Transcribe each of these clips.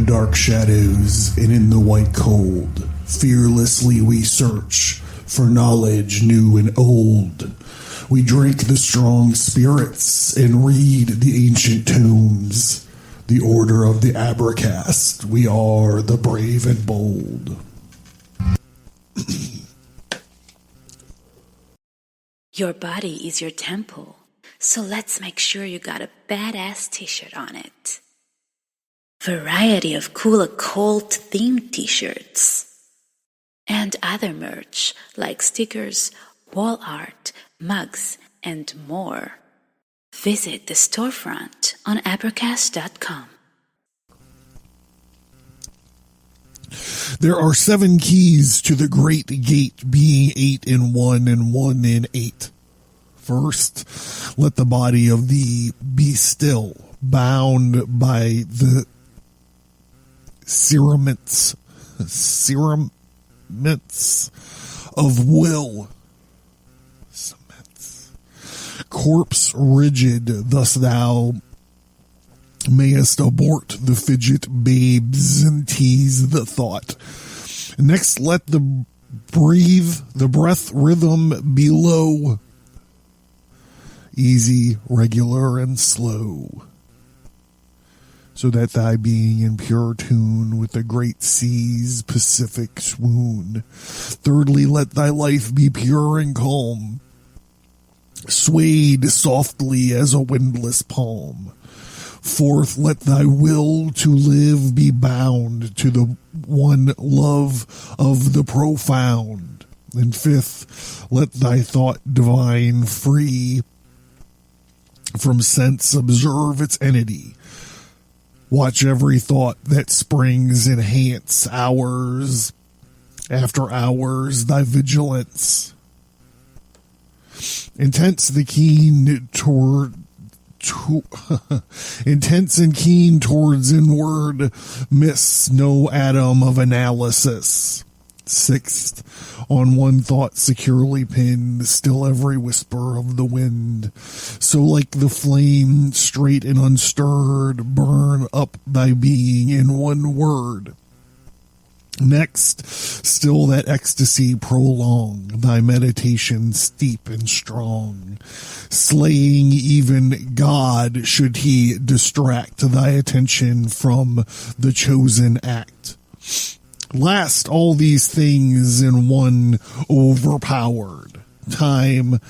dark shadows and in the white cold, fearlessly we search for knowledge new and old. We drink the strong spirits and read the ancient tomes. The order of the Abracast, we are the brave and bold. Your body is your temple, so let's make sure you got a badass t-shirt on it. Variety of cool occult themed t-shirts. And other merch like stickers, wall art, mugs, and more. Visit the storefront on Advertise.com. There are 7 keys to the great gate, being 8 in 1 and 1 in 8. First, let the body of thee be still, bound by the cerements of will. Corpse rigid, thus thou mayest abort the fidget babes and tease the thought. Next, let the breath rhythm be low, easy, regular, and slow, so that thy being in pure tune with the great sea's Pacific swoon. Thirdly, let thy life be pure and calm, swayed softly as a windless palm. Fourth, let thy will to live be bound to the one love of the profound. And fifth, let thy thought divine free from sense observe its entity. Watch every thought that springs, enhance hours after hours thy vigilance. Intense and keen towards inward, miss no atom of analysis. Sixth, on one thought securely pinned, still every whisper of the wind. So like the flame, straight and unstirred, burn up thy being in one word. Next, still that ecstasy prolong, thy meditation steep and strong, slaying even God should he distract thy attention from the chosen act. Last, all these things in one overpowered time,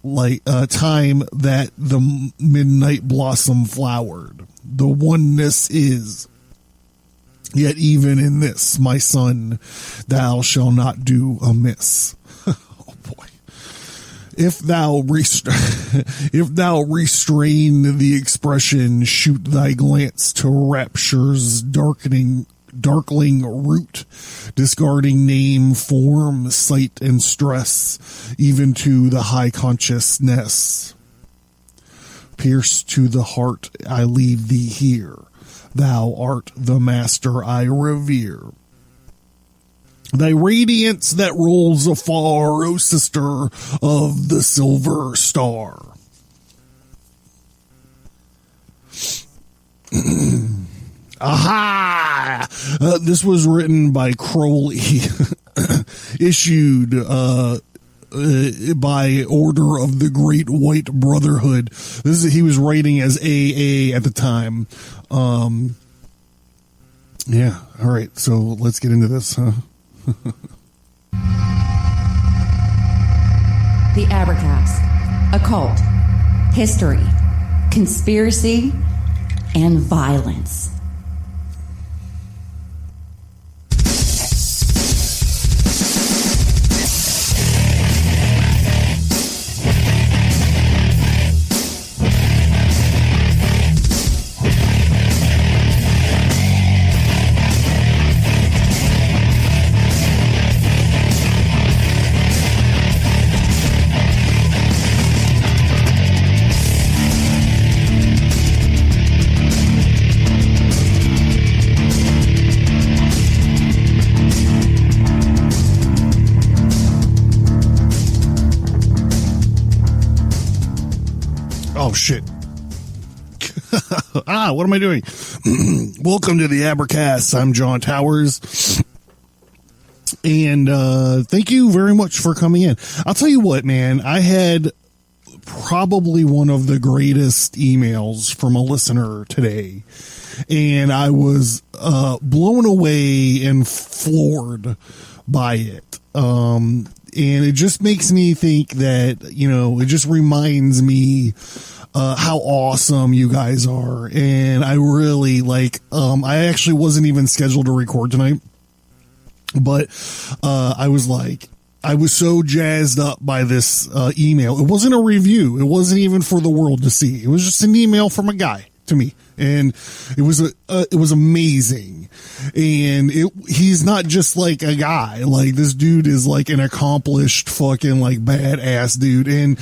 like time that the midnight blossom flowered. The oneness is. Yet even in this, my son, thou shalt not do amiss. Oh boy. If thou restrain the expression, shoot thy glance to rapture's darkling root, discarding name, form, sight, and stress, even to the high consciousness. Pierce to the heart, I leave thee here. Thou art the master I revere. Thy radiance that rolls afar, O sister of the silver star. Aha! This was written by Crowley, issued by order of the Great White Brotherhood. He was writing as AA at the time. Yeah, all right, so let's get into this, huh? The Abracast, occult, history, conspiracy, and violence. Oh, shit. What am I doing? Welcome to the Abercast. I'm John Towers. And thank you very much for coming in. I'll tell you what, man, I had probably one of the greatest emails from a listener today. And I was blown away and floored by it. And it just makes me think that, it just reminds me how awesome you guys are. And I really I actually wasn't even scheduled to record tonight, but I was so jazzed up by this email. It wasn't a review. It wasn't even for the world to see. It was just an email from a guy to me. And it was amazing. And he's not just like a guy. Like, this dude is like an accomplished fucking like badass dude. And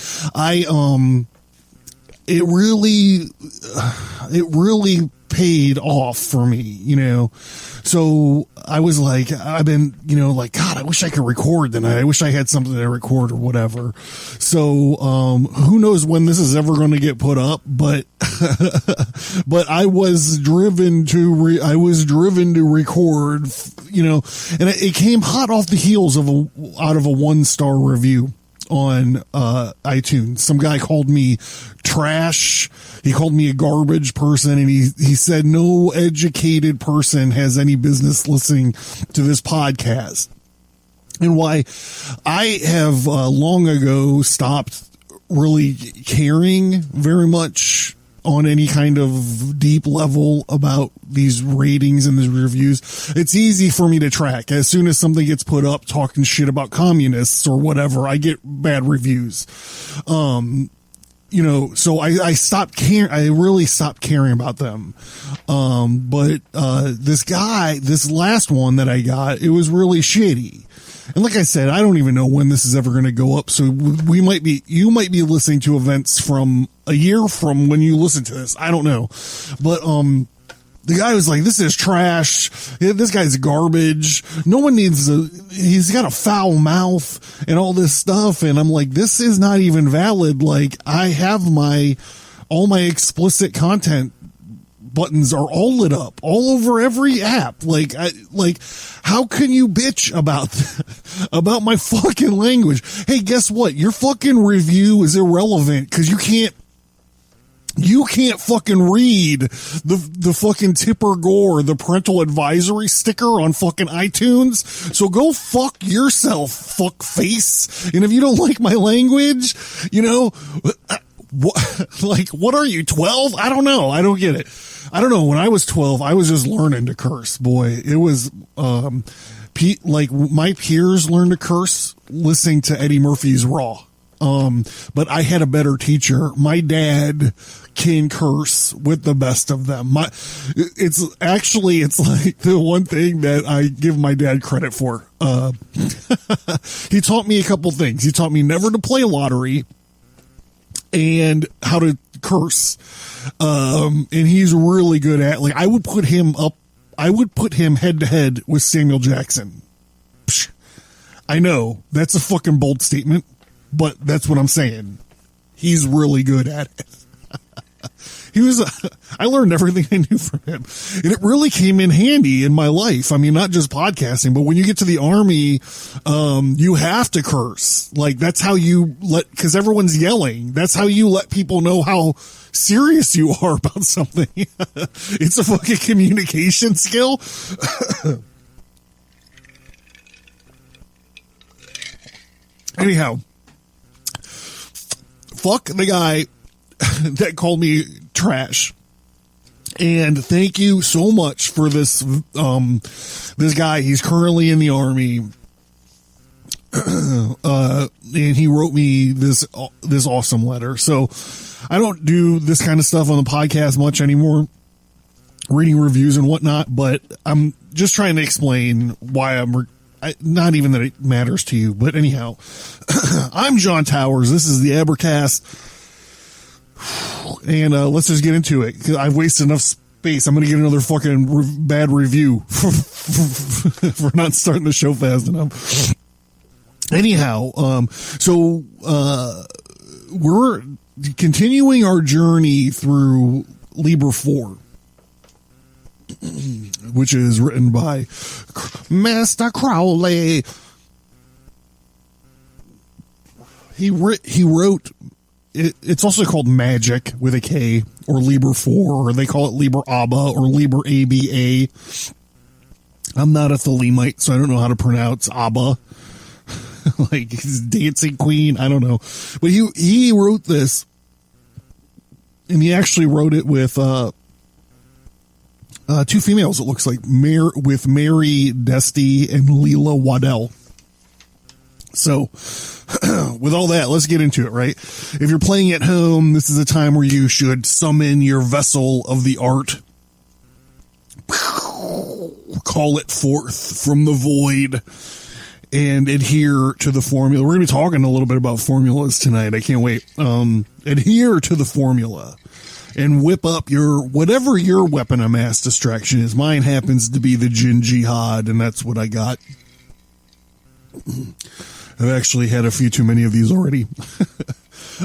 it really paid off for me, So I was like, I've been, God, I wish I could record tonight. I wish I had something to record or whatever. So, who knows when this is ever going to get put up, but, but I was driven to record, and it came hot off the heels out of a 1-star review on iTunes. Some guy called me trash. He called me a garbage person, and he said no educated person has any business listening to this podcast. And why I have long ago stopped really caring very much on any kind of deep level about these ratings and these reviews. It's easy for me to track. As soon as something gets put up talking shit about communists or whatever, I get bad reviews. So I stopped caring. I really stopped caring about them. But this last one that I got, it was really shitty. And like I said, I don't even know when this is ever going to go up. So you might be listening to events from a year from when you listen to this. I don't know. But, the guy was like, this is trash. This guy's garbage. No one he's got a foul mouth and all this stuff. And I'm like, this is not even valid. Like, I have all my explicit content buttons are all lit up all over every app. How can you bitch about my fucking language? Hey, guess what? Your fucking review is irrelevant because you can't fucking read the fucking Tipper Gore, the parental advisory sticker on fucking iTunes. So go fuck yourself, fuck face. And if you don't like my language, what are you, 12? I don't know. I don't get it. I don't know. When I was 12, I was just learning to curse. Boy, it was, my peers learned to curse listening to Eddie Murphy's Raw. But I had a better teacher. My dad can curse with the best of them. It's like the one thing that I give my dad credit for. He taught me a couple things. He taught me never to play lottery and how to curse. And he's really good at, I would put him head to head with Samuel Jackson. Psh, I know that's a fucking bold statement, but that's what I'm saying. He's really good at it. I learned everything I knew from him, and it really came in handy in my life. I mean, not just podcasting, but when you get to the army, you have to curse. That's how cause everyone's yelling. That's how you let people know how serious you are about something. It's a fucking communication skill. Anyhow, fuck the guy that called me trash. And thank you so much for this guy. He's currently in the army. And he wrote me this awesome letter. So I don't do this kind of stuff on the podcast much anymore, reading reviews and whatnot, but I'm just trying to explain why not even that it matters to you, but anyhow, I'm John Towers. This is the Abercast. And let's just get into it. I've wasted enough space. I'm going to get another fucking bad review for not starting the show fast enough. Anyhow, so we're continuing our journey through Liber 4, which is written by Master Crowley. He wrote, it's also called Magick with a K, or Liber 4, or they call it Liber ABA or Liber ABA. I'm not a Thalemite, so I don't know how to pronounce ABBA. Like his dancing queen, I don't know. But he wrote this, and he actually wrote it with two females, it looks like, with Mary Desty and Leela Waddell. So, with all that, let's get into it, right? If you're playing at home, this is a time where you should summon your vessel of the art. Call it forth from the void and adhere to the formula. We're going to be talking a little bit about formulas tonight. I can't wait. Adhere to the formula and whip up whatever your weapon of mass distraction is. Mine happens to be the Jin Jihad, and that's what I got. I've actually had a few too many of these already.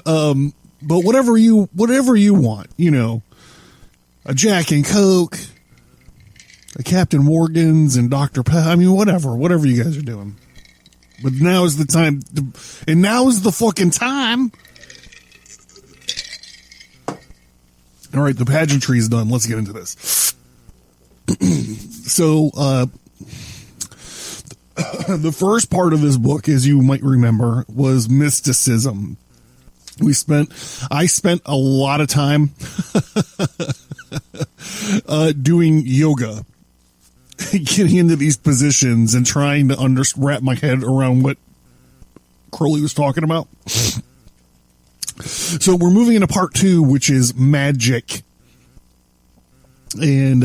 But whatever you want, a Jack and Coke, a Captain Morgan's and Dr. Pepper. I mean, whatever you guys are doing. But now is the time, and now is the fucking time. All right, the pageantry is done. Let's get into this. So, the first part of this book, as you might remember, was mysticism. I spent a lot of time doing yoga, getting into these positions and trying to wrap my head around what Crowley was talking about. So we're moving into part 2, which is Magick. And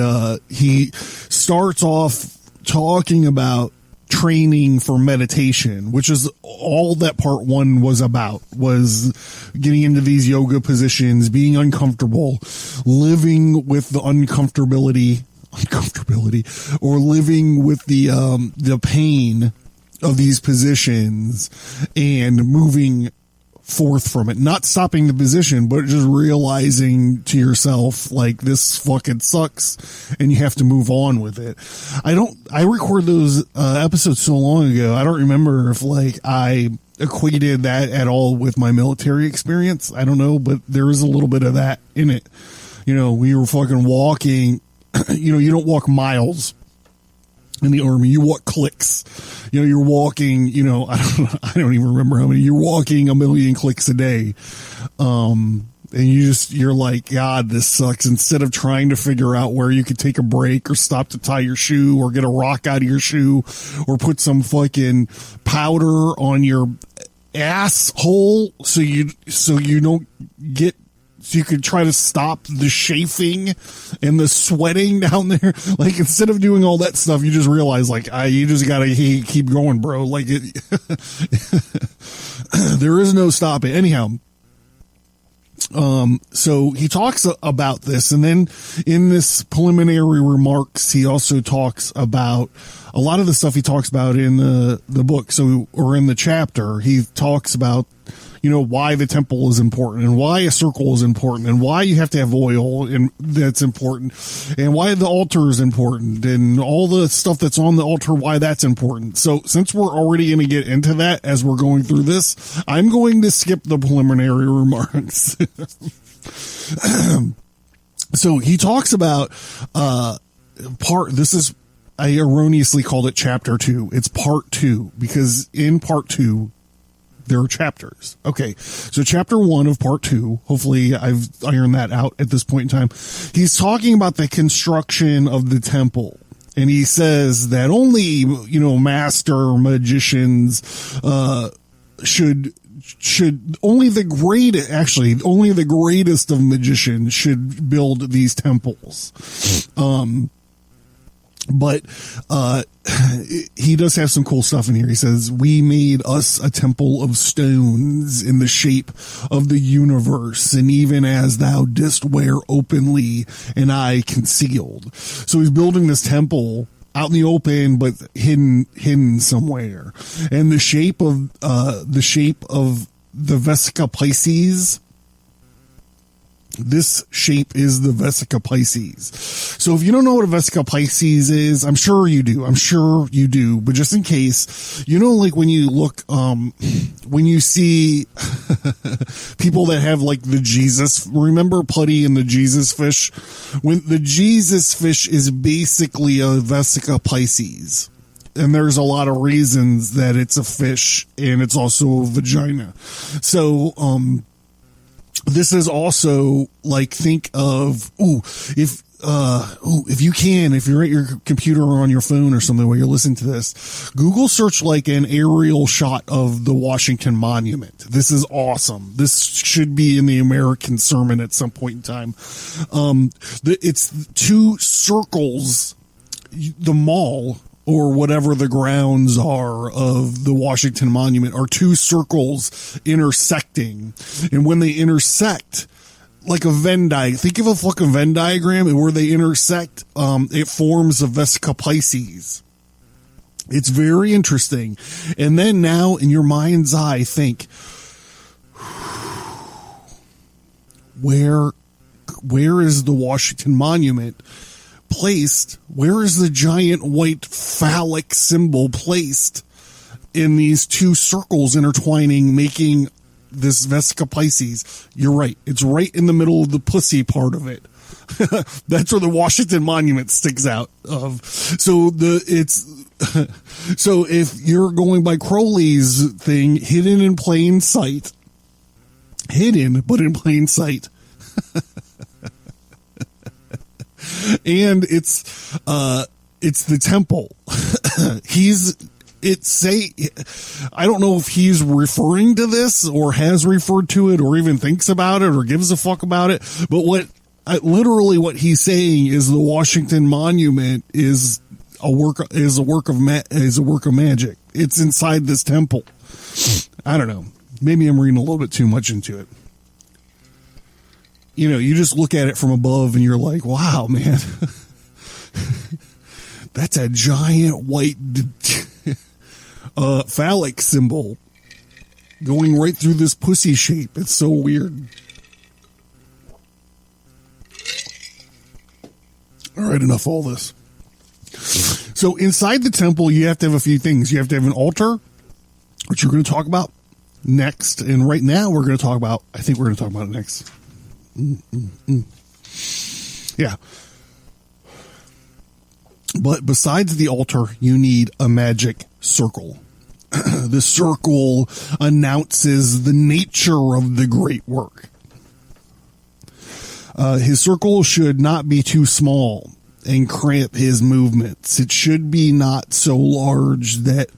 he starts off talking about training for meditation, which is all that part 1 was about, was getting into these yoga positions, being uncomfortable, living with the uncomfortability, or living with the pain of these positions and moving forth from it, not stopping the position, but just realizing to yourself, like, this fucking sucks and you have to move on with it. I recorded those episodes so long ago, I don't remember if I equated that at all with my military experience. I don't know, but there is a little bit of that in it. We were fucking walking, you don't walk miles in the army, you walk clicks. You're walking, I don't even remember how many, you're walking 1 million clicks a day. And you're like, God, this sucks. Instead of trying to figure out where you could take a break or stop to tie your shoe or get a rock out of your shoe or put some fucking powder on your asshole so you don't get, so you could try to stop the chafing and the sweating down there. Like, instead of doing all that stuff, you just realize, you just gotta keep going, bro. Like, there is no stopping. Anyhow, so he talks about this, and then in this preliminary remarks, he also talks about a lot of the stuff he talks about in the book. Or in the chapter, he talks about, why the temple is important and why a circle is important and why you have to have oil and that's important and why the altar is important and all the stuff that's on the altar, why that's important. So since we're already going to get into that as we're going through this, I'm going to skip the preliminary remarks. So he talks about, I erroneously called it chapter 2. It's part 2 because in part 2, there are chapters. Okay. So chapter 1 of part 2, hopefully I've ironed that out at this point in time. He's talking about the construction of the temple. And he says that only, master magicians, should only the greatest of magicians should build these temples. But he does have some cool stuff in here. He says, we made us a temple of stones in the shape of the universe, and even as thou didst wear openly and I concealed. So he's building this temple out in the open, but hidden somewhere. And the shape of the Vesica Pisces This shape is the Vesica Pisces. So if you don't know what a Vesica Pisces is, I'm sure you do. But just in case, like when you look, when you see people that have like the Jesus, remember Putty and the Jesus fish? When the Jesus fish is basically a Vesica Pisces. And there's a lot of reasons that it's a fish and it's also a vagina. So, this is also like, think of, if you're at your computer or on your phone or something while you're listening to this, Google search like an aerial shot of the Washington Monument. This is awesome. This should be in the American Sermon at some point in time. It's two circles, the mall, or whatever the grounds are of the Washington Monument, are two circles intersecting. And when they intersect, like a Venn diagram, think of a fucking Venn diagram, and where they intersect, it forms a Vesica Pisces. It's very interesting. And then now in your mind's eye, think, where is the Washington Monument placed? Where is the giant white phallic symbol placed in these two circles intertwining, making this Vesica Pisces? You're right. It's right in the middle of the pussy part of it. That's where the Washington Monument sticks out of. So so if you're going by Crowley's thing, hidden but in plain sight, and it's the temple. I don't know if he's referring to this or has referred to it or even thinks about it or gives a fuck about it. But what he's saying is the Washington Monument is a work of magic. It's inside this temple. I don't know. Maybe I'm reading a little bit too much into it. You just look at it from above and you're like, wow, man, that's a giant white phallic symbol going right through this pussy shape. It's so weird. All right, enough all this. So inside the temple, you have to have a few things. You have to have an altar, which you're going to talk about next. And right now we're going to talk about it next. Yeah. But besides the altar, you need a magic circle. The circle announces the nature of the great work. His circle should not be too small and cramp his movements. It should be not so large that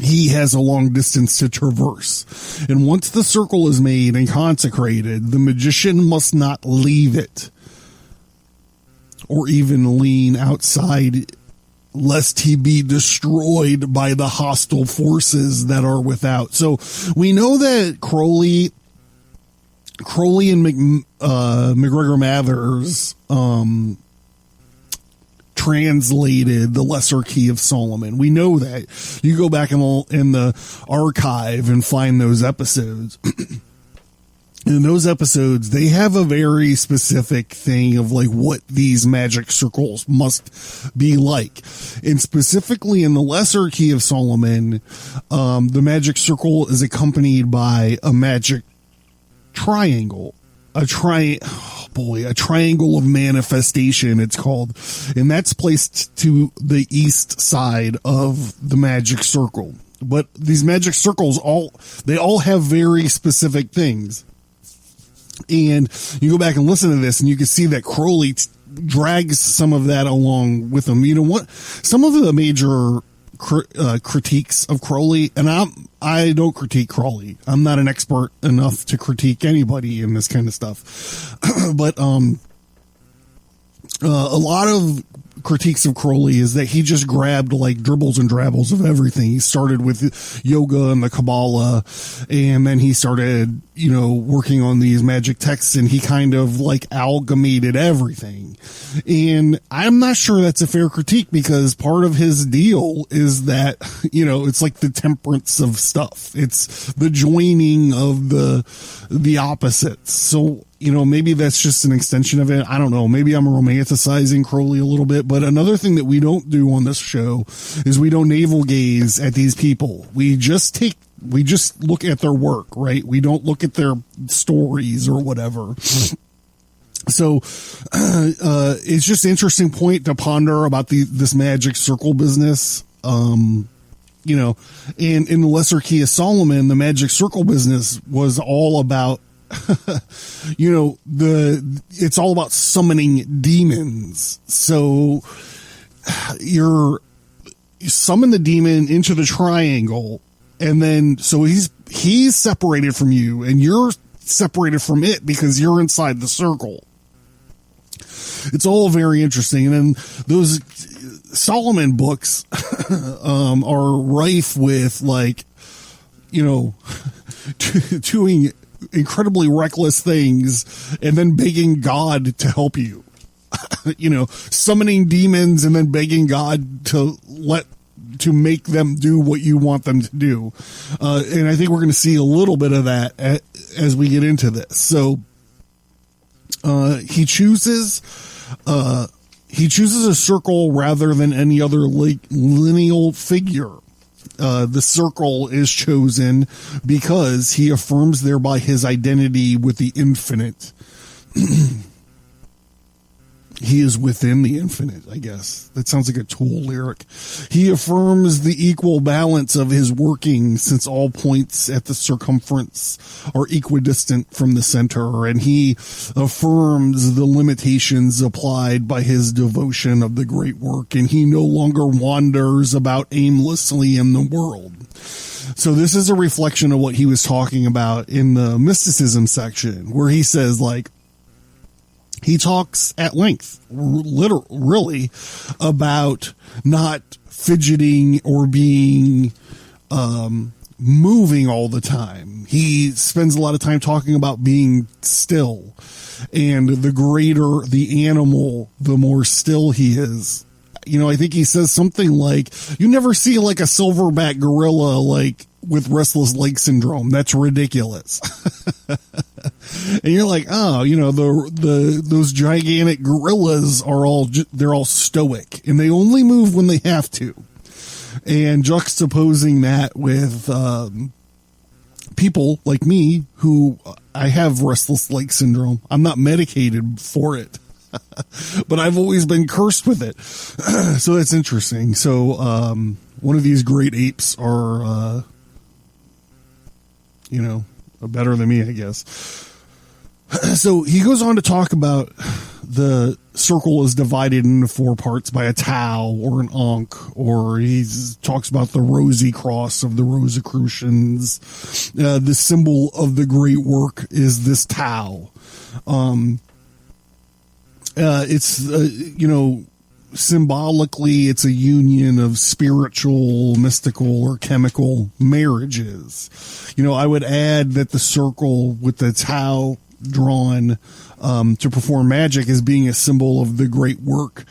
he has a long distance to traverse. And once the circle is made and consecrated, the magician must not leave it or even lean outside, lest he be destroyed by the hostile forces that are without. So we know that Crowley and McGregor Mathers translated the Lesser Key of Solomon. We know that. You go back in the archive and find those episodes. In those episodes, they have a very specific thing of like what these magic circles must be like. And specifically in the Lesser Key of Solomon, the magic circle is accompanied by a magic triangle. A triangle of manifestation, it's called. And that's placed to the east side of the magic circle. But these magic circles they all have very specific things. And you go back and listen to this and you can see that Crowley drags some of that along with him. You know what? Some of the major critiques of Crowley, and I don't critique Crowley. I'm not an expert enough to critique anybody in this kind of stuff. But a lot of critiques of Crowley is that he just grabbed like dribbles and drabbles of everything. He started with yoga and the Kabbalah, and then he started, working on these magic texts, and he kind of like amalgamated everything. And I'm not sure that's a fair critique, because part of his deal is that, it's like the temperance of stuff. It's the joining of the the opposites. So, maybe that's just an extension of it. I don't know. Maybe I'm romanticizing Crowley a little bit, but another thing that we don't do on this show is we don't navel gaze at these people. We just look at their work, right? We don't look at their stories or whatever. So, it's just an interesting point to ponder about this magic circle business. And in the Lesser Key of Solomon, the magic circle business was all about, it's all about summoning demons. So you summon the demon into the triangle, and then, so he's separated from you and you're separated from it because you're inside the circle. It's all very interesting. And then those Solomon books are rife with, doing incredibly reckless things and then begging God to help you. Summoning demons and then begging God to make them do what you want them to do. And I think we're going to see a little bit of that as we get into this. So he chooses a circle rather than any other lineal figure. The circle is chosen because he affirms thereby his identity with the infinite. He is within the infinite, I guess. That sounds like a Tool lyric. He affirms the equal balance of his working, since all points at the circumference are equidistant from the center, and he affirms the limitations applied by his devotion of the great work, and he no longer wanders about aimlessly in the world. So this is a reflection of what he was talking about in the mysticism section, where he says, he talks at length, really, about not fidgeting or being moving all the time. He spends a lot of time talking about being still, and the greater the animal, the more still he is. I think he says something like, you never see a silverback gorilla with restless leg syndrome. That's ridiculous. And you're like, those gigantic gorillas are they're all stoic and they only move when they have to. And juxtaposing that with people like me, who I have restless leg syndrome. I'm not medicated for it, but I've always been cursed with it. So that's interesting. So one of these great apes are better than me, I guess. So he goes on to talk about the circle is divided into 4 parts by a tau or an ankh, or he talks about the rosy cross of the Rosicrucians. The symbol of the great work is this tau. It's symbolically, it's a union of spiritual, mystical, or chemical marriages. I would add that the circle with the tau drawn to perform magic as being a symbol of the great work,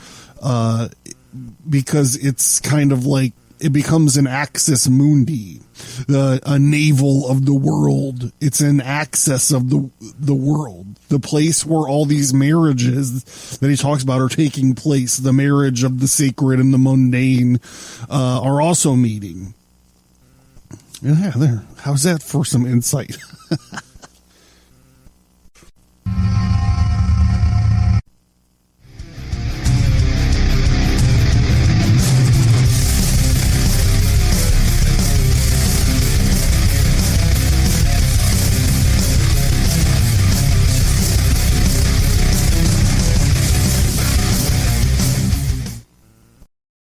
because it's kind of like it becomes an axis mundi, a navel of the world. It's an axis of the world, the place where all these marriages that he talks about are taking place. The marriage of the sacred and the mundane are also meeting. Yeah, there. How's that for some insight?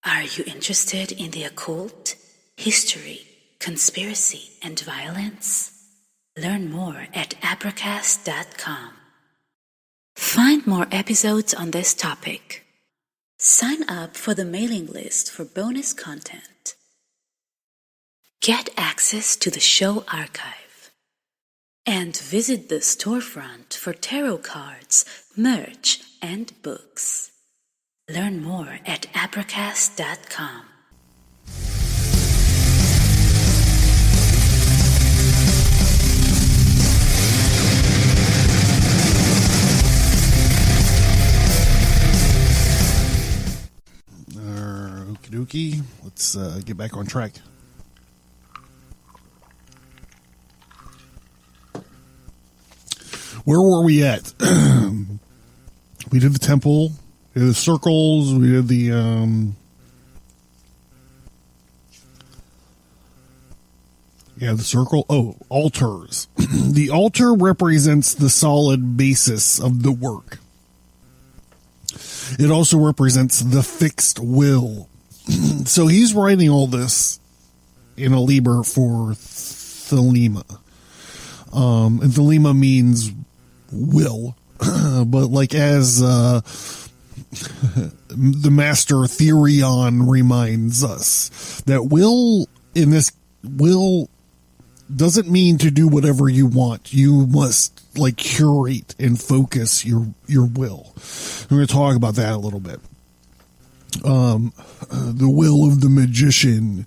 Are you interested in the occult, history, conspiracy, and violence? Learn more at Advertise.com. Find more episodes on this topic. Sign up for the mailing list for bonus content. Get access to the show archive. And visit the storefront for tarot cards, merch, and books. Learn more at Advertise.com. dokie. Let's get back on track. Where were we at? We did the temple, we did the circles, we did the the circle. Oh, altars. The altar represents the solid basis of the work. It also represents the fixed will. So he's writing all this in a Liber for Thelema. And Thelema means will. But like as the master Therion reminds us, that will in this will doesn't mean to do whatever you want. You must like curate and focus your will. We're going to talk about that a little bit. The will of the magician.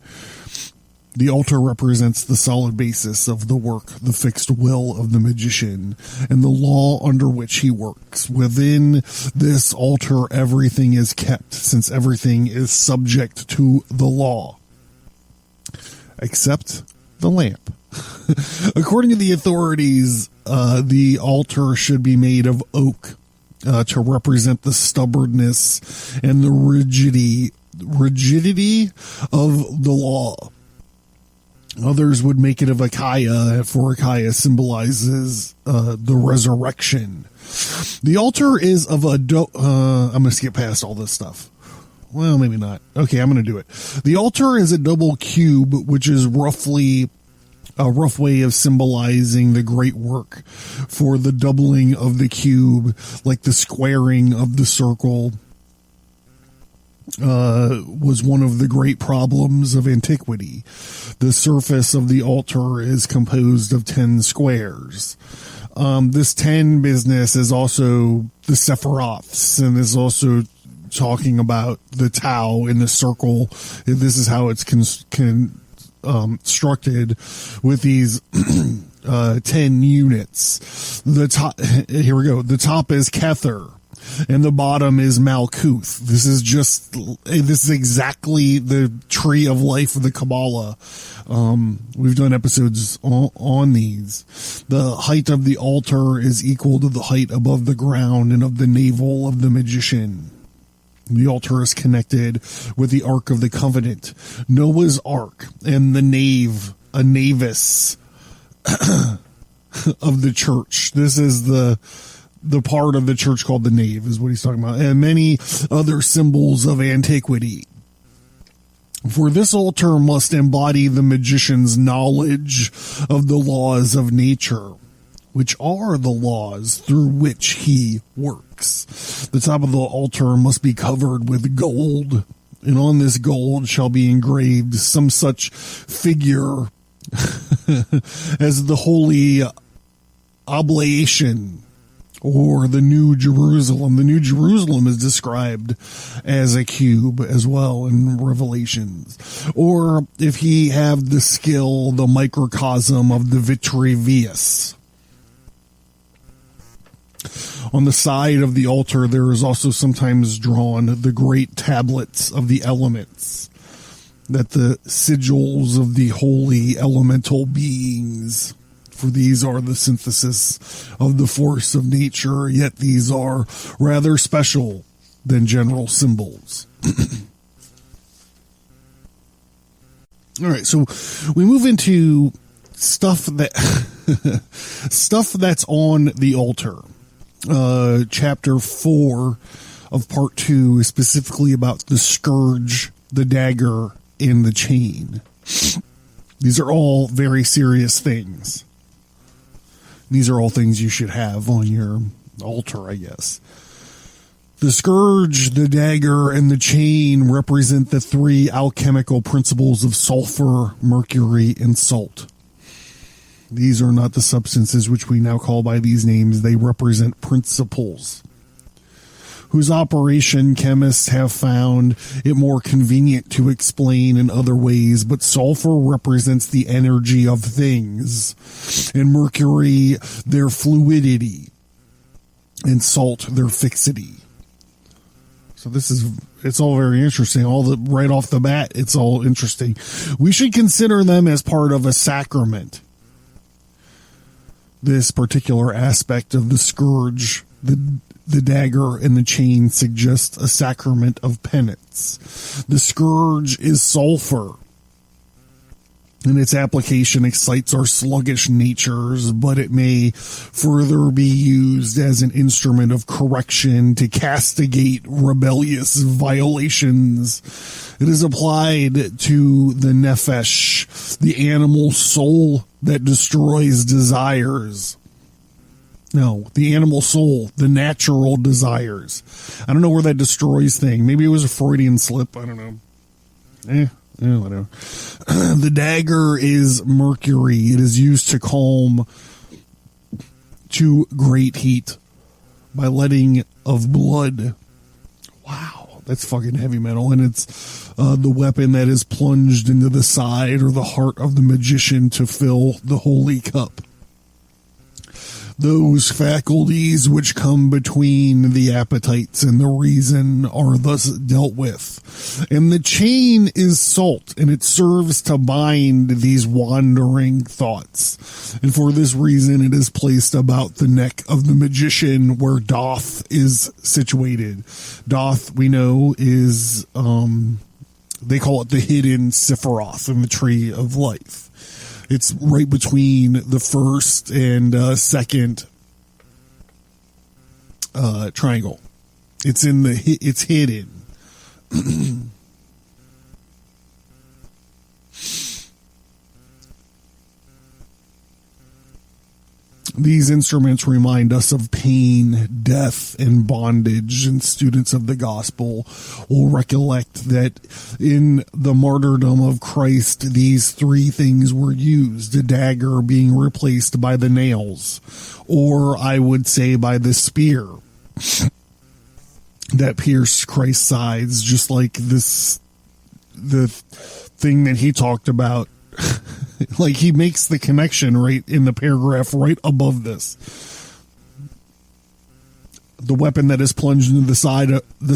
The altar represents the solid basis of the work, the fixed will of the magician, and the law under which he works. Within this altar, everything is kept, since everything is subject to the law, except the lamp. According to the authorities, the altar should be made of oak to represent the stubbornness and the rigidity of the law. Others would make it of acacia, for acacia symbolizes the resurrection. The altar is of a I'm going to skip past all this stuff. Well, maybe not. Okay, I'm going to do it. The altar is a double cube, which is roughly a rough way of symbolizing the great work. For the doubling of the cube, like the squaring of the circle, was one of the great problems of antiquity. The surface of the altar is composed of 10 squares. This 10 business is also the Sephiroths, and is also talking about the Tau in the circle. This is how it's constructed with these 10 units. The top, here we go. The top is Kether, and the bottom is Malkuth. This is exactly the tree of life of the Kabbalah. We've done episodes on these. The height of the altar is equal to the height above the ground and of the navel of the magician. The altar is connected with the Ark of the Covenant, Noah's Ark, and the nave, a navis of the church. This is the part of the church called the nave, is what he's talking about, and many other symbols of antiquity. For this altar must embody the magician's knowledge of the laws of nature, which are the laws through which he works. The top of the altar must be covered with gold, and on this gold shall be engraved some such figure as the holy oblation, or the New Jerusalem. The New Jerusalem is described as a cube as well in Revelations. Or, if he have the skill, the microcosm of the Vitruvius. On the side of the altar, there is also sometimes drawn the great tablets of the elements, that the sigils of the holy elemental beings. For these are the synthesis of the force of nature, yet these are rather special than general symbols. All right, so we move into stuff that's on the altar. Chapter 4 of part 2 is specifically about the scourge, the dagger, and the chain. These are all very serious things. These are all things you should have on your altar, I guess. The scourge, the dagger, and the chain represent the 3 alchemical principles of sulfur, mercury, and salt. These are not the substances which we now call by these names. They represent principles, whose operation chemists have found it more convenient to explain in other ways, but sulfur represents the energy of things, and mercury their fluidity, and salt their fixity. So it's all very interesting. Right off the bat, it's all interesting. We should consider them as part of a sacrament. This particular aspect of the scourge, the dagger and the chain, suggests a sacrament of penance. The scourge is sulfur, and its application excites our sluggish natures, but it may further be used as an instrument of correction to castigate rebellious violations. It is applied to the nephesh, the animal soul that destroys desires. No, the animal soul, the natural desires. I don't know where that destroys thing. Maybe it was a Freudian slip. I don't know. Whatever. The dagger is mercury. It is used to calm to great heat by letting of blood. Wow, that's fucking heavy metal. And it's the weapon that is plunged into the side or the heart of the magician to fill the holy cup. Those faculties which come between the appetites and the reason are thus dealt with. And the chain is salt, and it serves to bind these wandering thoughts. And for this reason, it is placed about the neck of the magician where Doth is situated. Doth, we know, is, they call it the hidden Sephiroth in the Tree of Life. It's right between the first and second triangle. It's hidden. These instruments remind us of pain, death, and bondage, and students of the gospel will recollect that in the martyrdom of Christ, these three things were used, a dagger being replaced by the nails, or I would say by the spear that pierced Christ's sides, just like the thing that he talked about. Like, he makes the connection right in the paragraph right above this. The weapon that is plunged into the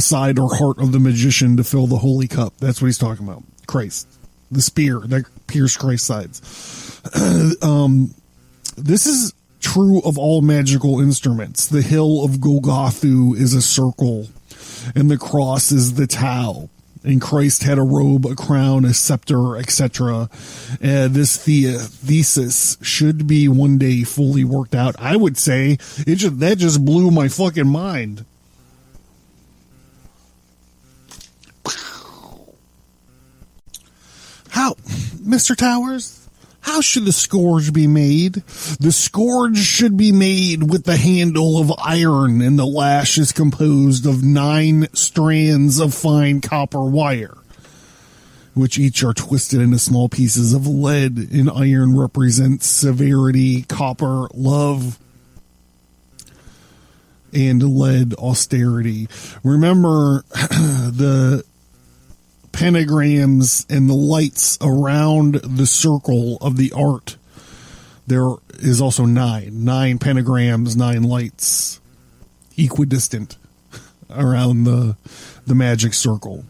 side or heart of the magician to fill the holy cup. That's what he's talking about. Christ. The spear that pierced Christ's sides. This is true of all magical instruments. The hill of Golgotha is a circle, and the cross is the tau. And Christ had a robe, a crown, a scepter, etc. This thesis should be one day fully worked out. I would say that just blew my fucking mind. How, Mr. Towers? How should the scourge be made? The scourge should be made with the handle of iron, and the lash is composed of 9 strands of fine copper wire, which each are twisted into small pieces of lead, and iron represents severity, copper, love, and lead, austerity. Remember the pentagrams and the lights around the circle of the art. There is also 9 pentagrams, 9 lights, equidistant around the magic circle.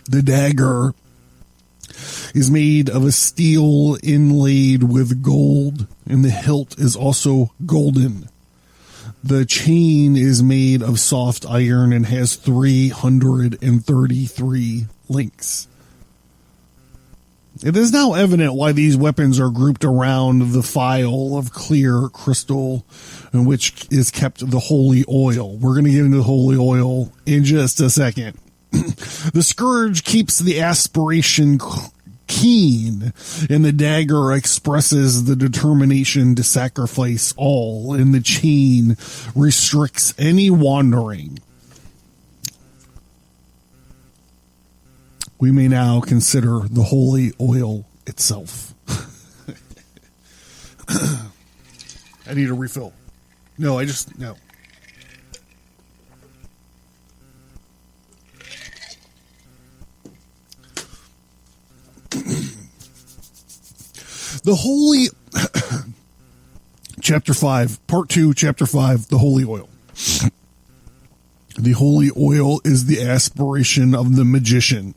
The dagger is made of a steel inlaid with gold, and the hilt is also golden. The chain is made of soft iron and has 333 links. It is now evident why these weapons are grouped around the phial of clear crystal in which is kept the holy oil. We're going to get into the holy oil in just a second. The scourge keeps the aspiration keen, and the dagger expresses the determination to sacrifice all, and the chain restricts any wandering. We may now consider the holy oil itself. I need a refill. No. The holy, chapter 5, part 2, chapter 5, the holy oil. The holy oil is the aspiration of the magician.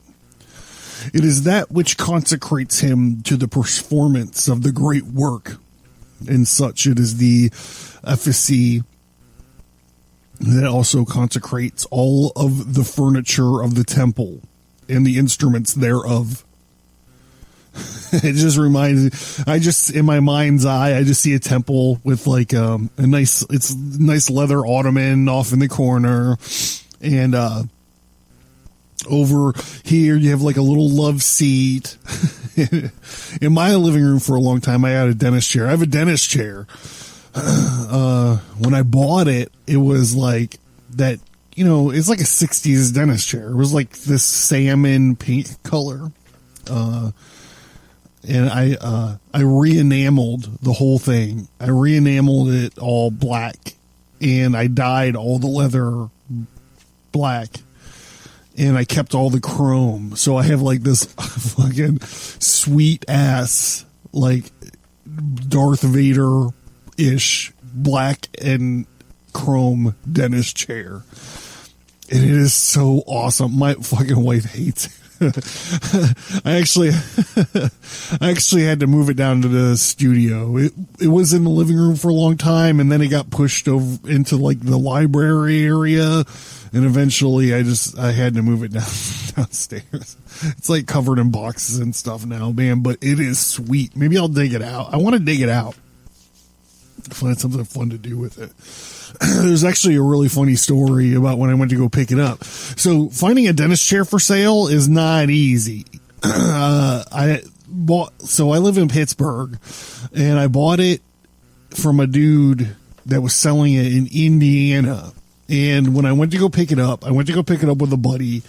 It is that which consecrates him to the performance of the great work. And such it is the efficacy that also consecrates all of the furniture of the temple and the instruments thereof. It just reminds me, in my mind's eye, I just see a temple with like a nice leather ottoman off in the corner, and over here you have like a little love seat. In my living room for a long time, I had a dentist chair. I have a dentist chair. When I bought it, it was like that, it's like a 60s dentist chair. It was like this salmon pink color. And I re-enameled the whole thing. I re-enameled it all black, and I dyed all the leather black, and I kept all the chrome. So I have like this fucking sweet ass, like Darth Vader-ish black and chrome dentist chair. And it is so awesome. My fucking wife hates it. I actually had to move it down to the studio. It was in the living room for a long time, and then it got pushed over into like the library area, and eventually I had to move it downstairs. It's like covered in boxes and stuff now, man, but it is sweet. Maybe I'll dig it out. I want to dig it out. Find something fun to do with it. There's actually a really funny story about when I went to go pick it up. So finding a dentist chair for sale is not easy. I live in Pittsburgh, and I bought it from a dude that was selling it in Indiana. And when I went to go pick it up, with a buddy,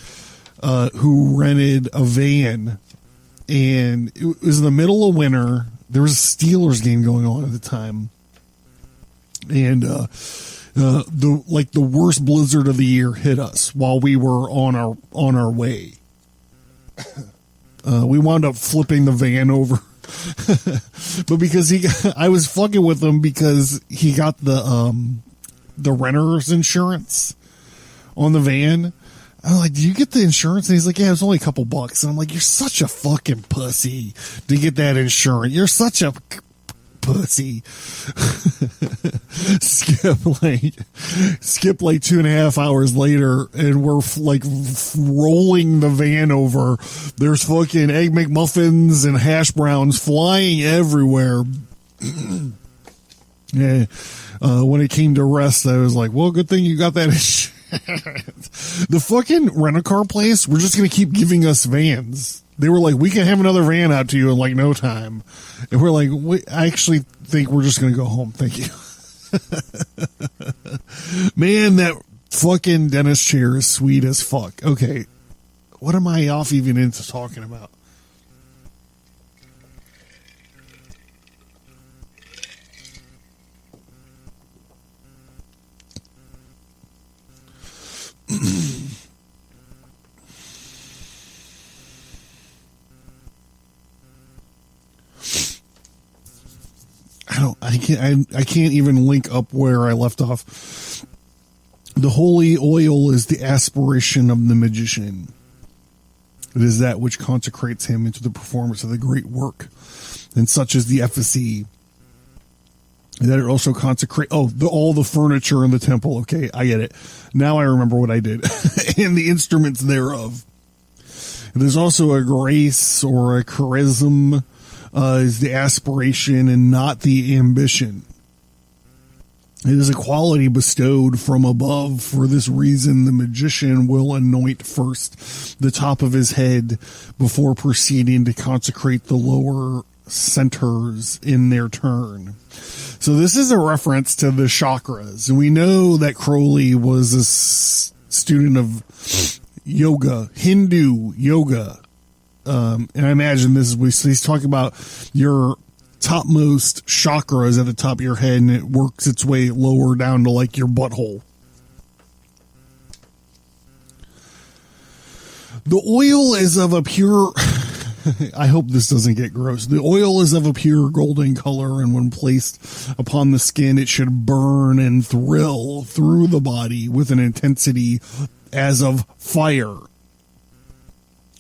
who rented a van, and it was in the middle of winter. There was a Steelers game going on at the time. And the worst blizzard of the year hit us while we were on our way. We wound up flipping the van over, but because I was fucking with him because he got the renter's insurance on the van. I'm like, "Do you get the insurance?" And he's like, "Yeah, it's only a couple bucks." And I'm like, "You're such a fucking pussy to get that insurance. You're such a pussy." Skip like 2.5 hours later, and we're like rolling the van over. There's fucking Egg McMuffins and hash browns flying everywhere. Yeah. When it came to rest, I was like, well, good thing you got that insurance. The fucking rent-a-car place, we're just going to keep giving us vans. They were like, we can have another van out to you in like no time. And we're like, I actually think we're just going to go home. Thank you. Man, that fucking dentist chair is sweet as fuck. Okay. What am I off even into talking about? I can't even link up where I left off. The holy oil is the aspiration of the magician. It is that which consecrates him into the performance of the great work, and such is the efficacy that it also consecrates. All the furniture in the temple. Okay, I get it. Now I remember what I did. And the instruments thereof. There's also a grace or a charism, is the aspiration and not the ambition. It is a quality bestowed from above. For this reason, the magician will anoint first the top of his head before proceeding to consecrate the lower centers in their turn. So this is a reference to the chakras. And we know that Crowley was a student of yoga, Hindu yoga. And I imagine he's talking about your topmost chakras at the top of your head, and it works its way lower down to like your butthole. The oil is of a pure I hope this doesn't get gross. The oil is of a pure golden color, and when placed upon the skin, it should burn and thrill through the body with an intensity as of fire.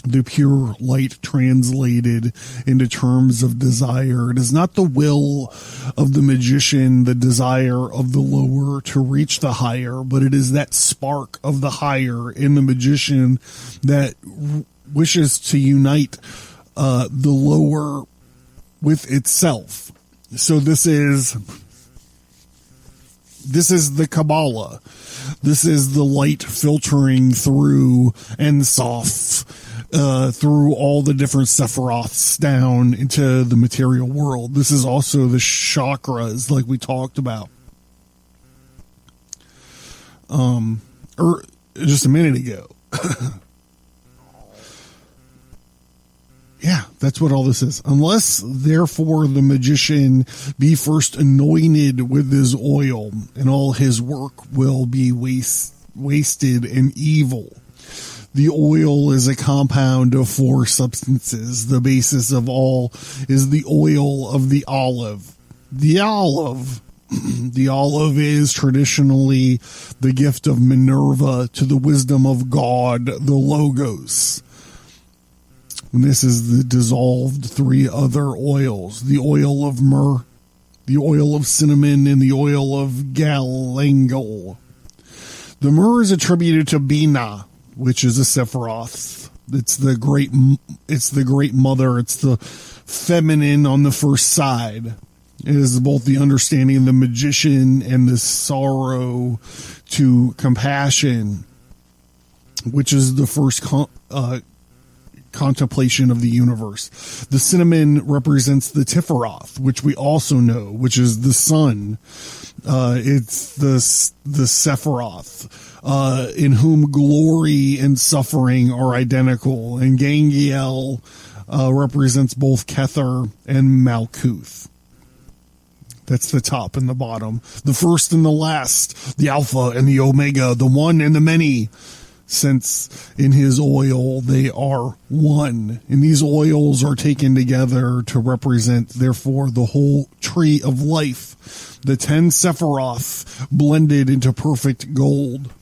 The pure light translated into terms of desire. It is not the will of the magician, the desire of the lower to reach the higher, but it is that spark of the higher in the magician that wishes to unite the lower with itself. So this is the Kabbalah. This is the light filtering through and soft through all the different sephiroths down into the material world. This is also the chakras, like we talked about just a minute ago. Yeah, that's what all this is. Unless, therefore, the magician be first anointed with his oil, and all his work will be wasted and evil. The oil is a compound of 4 substances. The basis of all is the oil of the olive. The olive is traditionally the gift of Minerva to the wisdom of God, the Logos. And this is the dissolved 3 other oils: the oil of myrrh, the oil of cinnamon, and the oil of galangal. The myrrh is attributed to Bina, which is a Sephiroth. It's the great mother. It's the feminine on the first side. It is both the understanding of the magician and the sorrow to compassion, which is the first contemplation of the universe. The cinnamon represents the Tiferoth, which we also know, which is the sun. It's the Sephiroth, in whom glory and suffering are identical, and Gangiel represents both Kether and Malkuth. That's the top and the bottom, the first and the last, the Alpha and the Omega, the one and the many, since in his oil they are one. And these oils are taken together to represent, therefore, the whole tree of life, the 10 Sephiroth blended into perfect gold.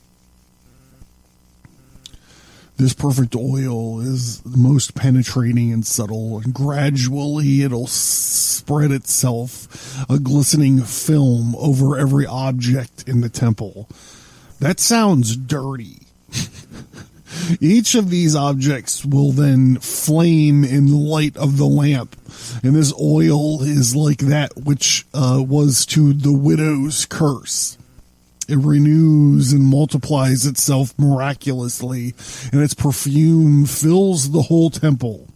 This perfect oil is the most penetrating and subtle, and gradually it'll spread itself, a glistening film, over every object in the temple. That sounds dirty. Each of these objects will then flame in the light of the lamp, and this oil is like that which was to the widow's curse. It renews and multiplies itself miraculously, and its perfume fills the whole temple.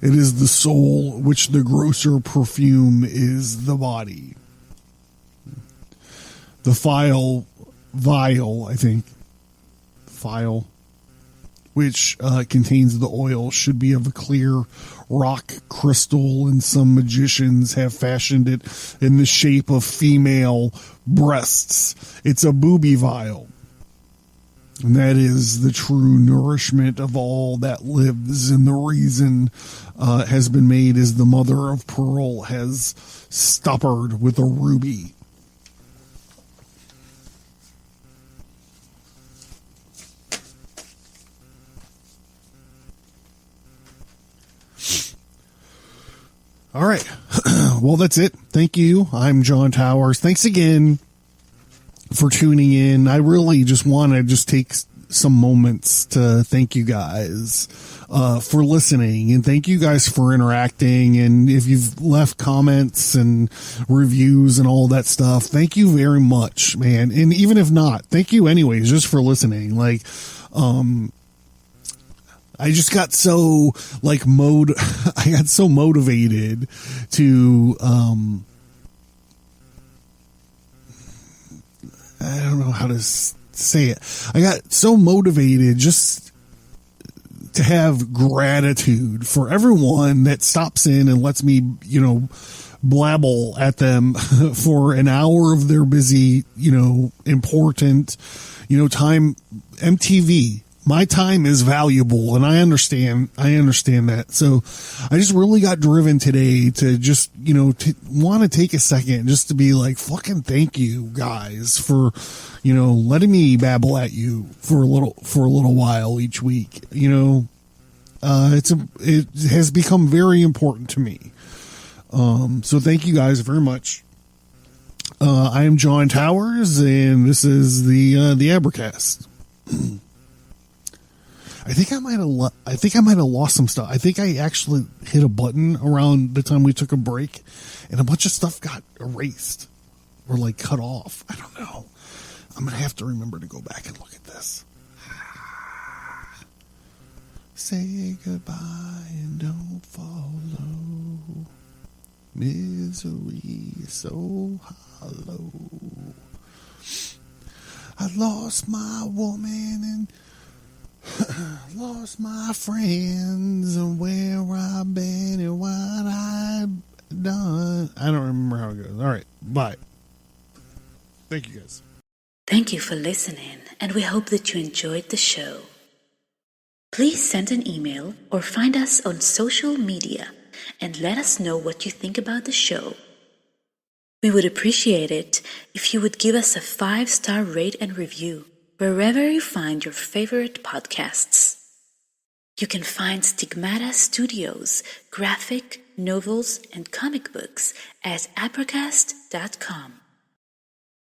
It is the soul, which the grosser perfume is the body. The vial, which contains the oil, should be of a clear rock crystal, and some magicians have fashioned it in the shape of female breasts. It's a booby vial, and that is the true nourishment of all that lives, and the reason has been made is the mother of pearl has stoppered with a ruby. All right. Well, that's it. Thank you. I'm John Towers. Thanks again for tuning in. I really just want to take some moments to thank you guys for listening, and thank you guys for interacting. And if you've left comments and reviews and all that stuff, thank you very much, man. And even if not, thank you anyways, just for listening. I just got so I got so motivated to, I don't know how to say it. I got so motivated just to have gratitude for everyone that stops in and lets me, blabble at them for an hour of their busy, important, time. MTV. my time is valuable, and I understand that. So I just really got driven today to just, want to take a second just to be like, fucking thank you guys for, letting me babble at you for a little while each week. It has become very important to me. So thank you guys very much. I am John Towers, and this is the Abracast. I think I might have lost some stuff. I think I actually hit a button around the time we took a break, and a bunch of stuff got erased or like cut off. I don't know. I'm gonna have to remember to go back and look at this. Say goodbye and don't follow. Misery is so hollow. I lost my woman and lost my friends and where I've been and what I've done. I don't remember how it goes. All right, bye. Thank you guys. Thank you for listening, and we hope that you enjoyed the show. Please send an email or find us on social media and let us know what you think about the show. We would appreciate it if you would give us a 5-star rate and review wherever you find your favorite podcasts. You can find Stigmata Studios, graphic, novels, and comic books at Advertise.com.